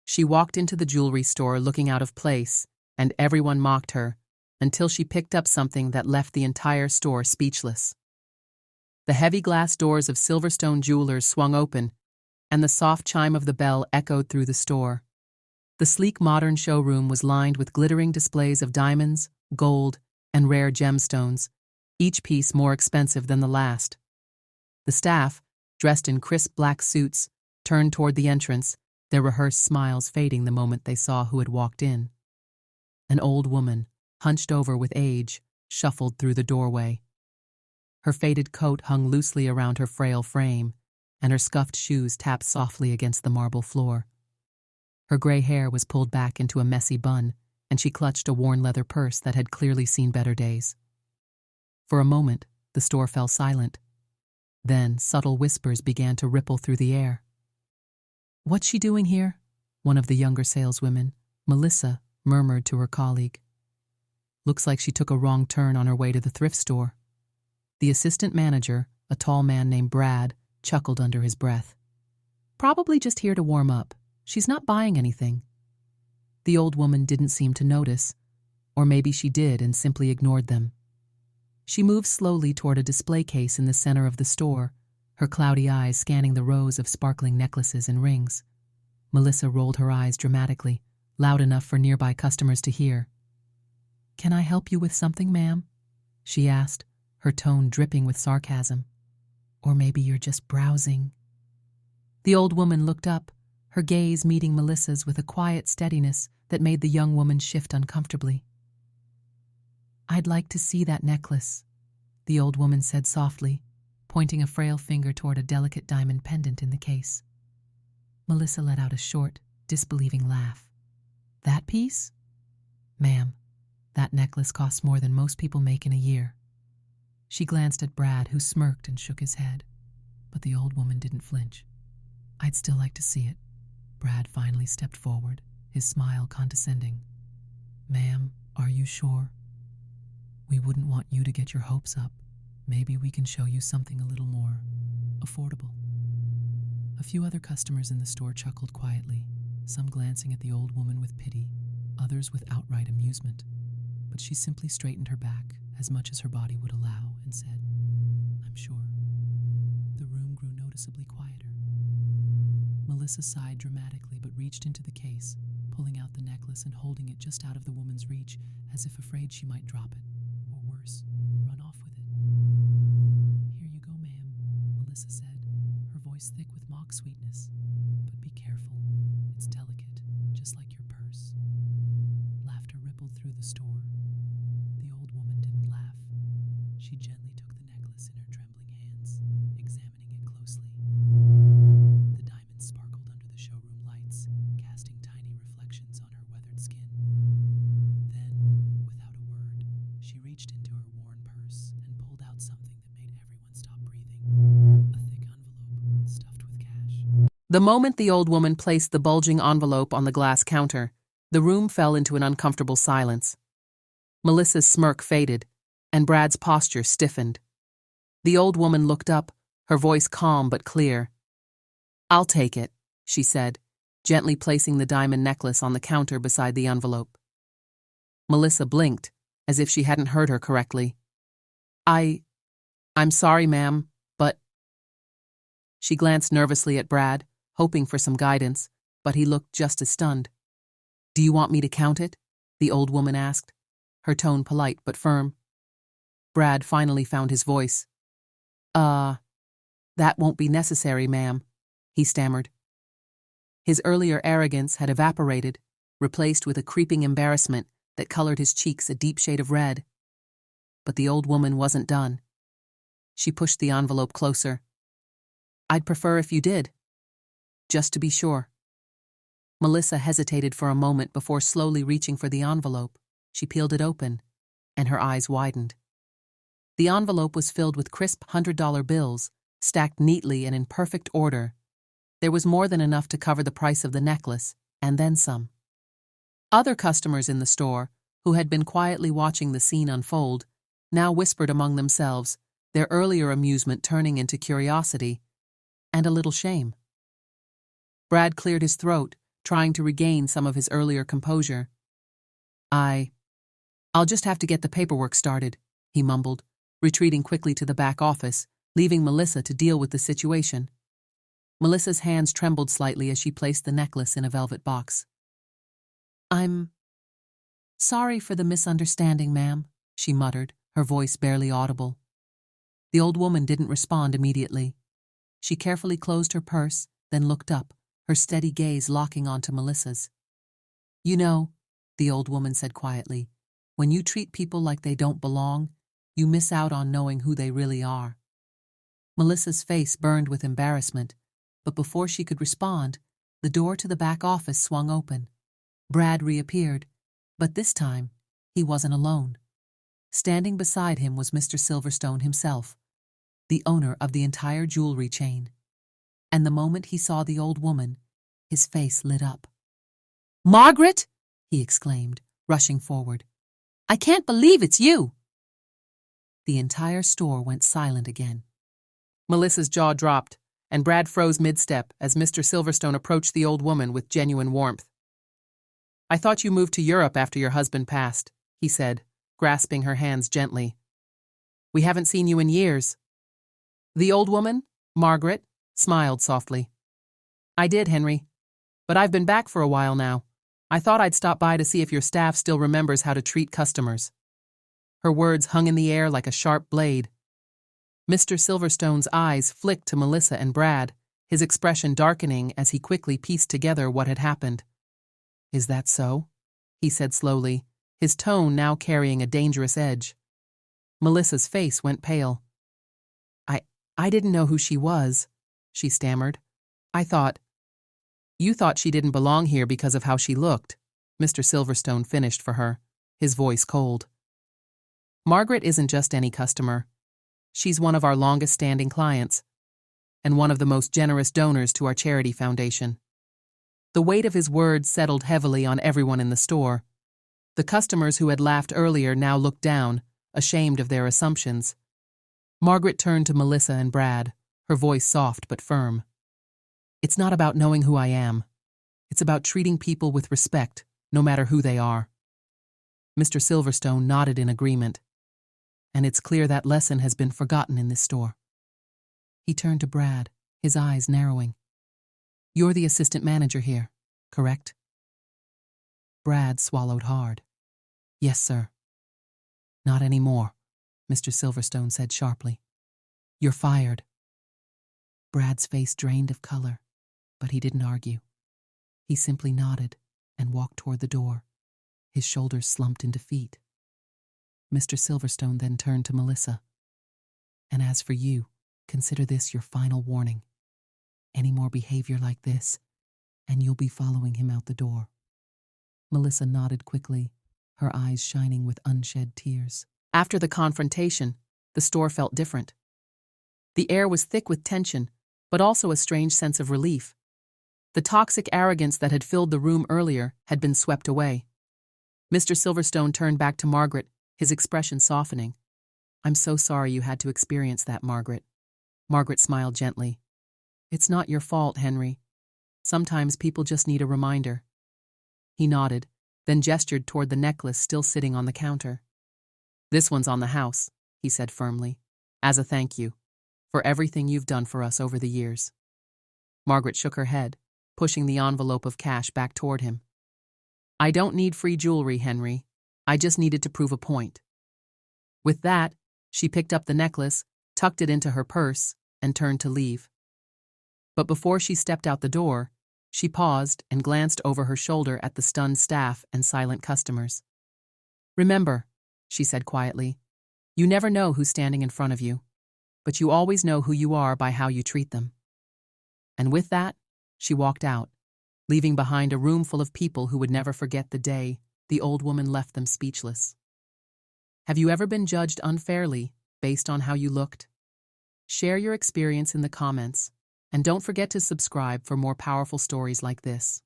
She walked into the jewelry store looking out of place, and everyone mocked her, until she picked up something that left the entire store speechless. The heavy glass doors of Silverstone Jewelers swung open, and the soft chime of the bell echoed through the store. The sleek modern showroom was lined with glittering displays of diamonds, gold, and rare gemstones, each piece more expensive than the last. The staff, dressed in crisp black suits, turned toward the entrance, their rehearsed smiles fading the moment they saw who had walked in. An old woman, hunched over with age, shuffled through the doorway. Her faded coat hung loosely around her frail frame, and her scuffed shoes tapped softly against the marble floor. Her gray hair was pulled back into a messy bun, and she clutched a worn leather purse that had clearly seen better days. For a moment, the store fell silent. Then subtle whispers began to ripple through the air. "What's she doing here?" one of the younger saleswomen, Melissa, murmured to her colleague. "Looks like she took a wrong turn on her way to the thrift store." The assistant manager, a tall man named Brad, chuckled under his breath. "Probably just here to warm up. She's not buying anything." The old woman didn't seem to notice, or maybe she did and simply ignored them. She moved slowly toward a display case in the center of the store, her cloudy eyes scanning the rows of sparkling necklaces and rings. Melissa rolled her eyes dramatically, loud enough for nearby customers to hear. "Can I help you with something, ma'am?" she asked, her tone dripping with sarcasm. "Or maybe you're just browsing." The old woman looked up, her gaze meeting Melissa's with a quiet steadiness that made the young woman shift uncomfortably. "I'd like to see that necklace," the old woman said softly, pointing a frail finger toward a delicate diamond pendant in the case. Melissa let out a short, disbelieving laugh. "That piece? Ma'am, that necklace costs more than most people make in a year." She glanced at Brad, who smirked and shook his head, but the old woman didn't flinch. "I'd still like to see it." Brad finally stepped forward, his smile condescending. "Ma'am, are you sure? We wouldn't want you to get your hopes up. Maybe we can show you something a little more affordable." A few other customers in the store chuckled quietly, some glancing at the old woman with pity, others with outright amusement. But she simply straightened her back as much as her body would allow and said, "I'm sure." The room grew noticeably quieter. Melissa sighed dramatically but reached into the case, pulling out the necklace and holding it just out of the woman's reach, as if afraid she might drop it, or worse, run off with it. "Here you go, ma'am," Melissa said, her voice thick with mock sweetness. "But be careful, it's delicate, just like your purse." Laughter rippled through the store. The old woman didn't laugh. She gently took the necklace in her trembling hands, examining it closely. The diamonds sparkled under the showroom lights, casting tiny reflections on her weathered skin. Then, without a word, she reached into her worn purse and pulled out something that made everyone stop breathing. A thick envelope stuffed with cash. The moment the old woman placed the bulging envelope on the glass counter, the room fell into an uncomfortable silence. Melissa's smirk faded, and Brad's posture stiffened. The old woman looked up, her voice calm but clear. "I'll take it," she said, gently placing the diamond necklace on the counter beside the envelope. Melissa blinked, as if she hadn't heard her correctly. I'm sorry, ma'am, but..." She glanced nervously at Brad, hoping for some guidance, but he looked just as stunned. "Do you want me to count it?" the old woman asked, her tone polite but firm. Brad finally found his voice. That won't be necessary, ma'am," he stammered. His earlier arrogance had evaporated, replaced with a creeping embarrassment that colored his cheeks a deep shade of red. But the old woman wasn't done. She pushed the envelope closer. "I'd prefer if you did, just to be sure." Melissa hesitated for a moment before slowly reaching for the envelope. She peeled it open, and her eyes widened. The envelope was filled with crisp $100 bills, stacked neatly and in perfect order. There was more than enough to cover the price of the necklace, and then some. Other customers in the store, who had been quietly watching the scene unfold, now whispered among themselves, their earlier amusement turning into curiosity and a little shame. Brad cleared his throat, trying to regain some of his earlier composure. I'll just have to get the paperwork started, he mumbled, retreating quickly to the back office, leaving Melissa to deal with the situation. Melissa's hands trembled slightly as she placed the necklace in a velvet box. "I'm sorry for the misunderstanding, ma'am," she muttered, her voice barely audible. The old woman didn't respond immediately. She carefully closed her purse, then looked up, her steady gaze locking onto Melissa's. "You know," the old woman said quietly, "when you treat people like they don't belong, you miss out on knowing who they really are." Melissa's face burned with embarrassment, but before she could respond, the door to the back office swung open. Brad reappeared, but this time, he wasn't alone. Standing beside him was Mr. Silverstone himself, the owner of the entire jewelry chain. And the moment he saw the old woman, his face lit up. "Margaret!" he exclaimed, rushing forward. "I can't believe it's you!" The entire store went silent again. Melissa's jaw dropped, and Brad froze mid-step as Mr. Silverstone approached the old woman with genuine warmth. "I thought you moved to Europe after your husband passed," he said, grasping her hands gently. "We haven't seen you in years." The old woman, Margaret, smiled softly. "I did, Henry. But I've been back for a while now. I thought I'd stop by to see if your staff still remembers how to treat customers." Her words hung in the air like a sharp blade. Mr. Silverstone's eyes flicked to Melissa and Brad, his expression darkening as he quickly pieced together what had happened. "Is that so?" he said slowly, his tone now carrying a dangerous edge. Melissa's face went pale. I didn't know who she was," she stammered. You thought she didn't belong here because of how she looked," Mr. Silverstone finished for her, his voice cold. "Margaret isn't just any customer. She's one of our longest-standing clients, and one of the most generous donors to our charity foundation." The weight of his words settled heavily on everyone in the store. The customers who had laughed earlier now looked down, ashamed of their assumptions. Margaret turned to Melissa and Brad, her voice soft but firm. "It's not about knowing who I am. It's about treating people with respect, no matter who they are." Mr. Silverstone nodded in agreement. "And it's clear that lesson has been forgotten in this store." He turned to Brad, his eyes narrowing. "You're the assistant manager here, correct?" Brad swallowed hard. "Yes, sir." "Not anymore," Mr. Silverstone said sharply. "You're fired." Brad's face drained of color, but he didn't argue. He simply nodded and walked toward the door, his shoulders slumped in defeat. Mr. Silverstone then turned to Melissa. "And as for you, consider this your final warning. Any more behavior like this, and you'll be following him out the door." Melissa nodded quickly, her eyes shining with unshed tears. After the confrontation, the store felt different. The air was thick with tension, but also a strange sense of relief. The toxic arrogance that had filled the room earlier had been swept away. Mr. Silverstone turned back to Margaret, his expression softening. "I'm so sorry you had to experience that, Margaret." Margaret smiled gently. "It's not your fault, Henry. Sometimes people just need a reminder." He nodded, then gestured toward the necklace still sitting on the counter. "This one's on the house," he said firmly, "as a thank you for everything you've done for us over the years." Margaret shook her head, pushing the envelope of cash back toward him. "I don't need free jewelry, Henry. I just needed to prove a point." With that, she picked up the necklace, tucked it into her purse, and turned to leave. But before she stepped out the door, she paused and glanced over her shoulder at the stunned staff and silent customers. "Remember," she said quietly, "you never know who's standing in front of you, but you always know who you are by how you treat them." And with that, she walked out, leaving behind a room full of people who would never forget the day the old woman left them speechless. Have you ever been judged unfairly based on how you looked? Share your experience in the comments, and don't forget to subscribe for more powerful stories like this.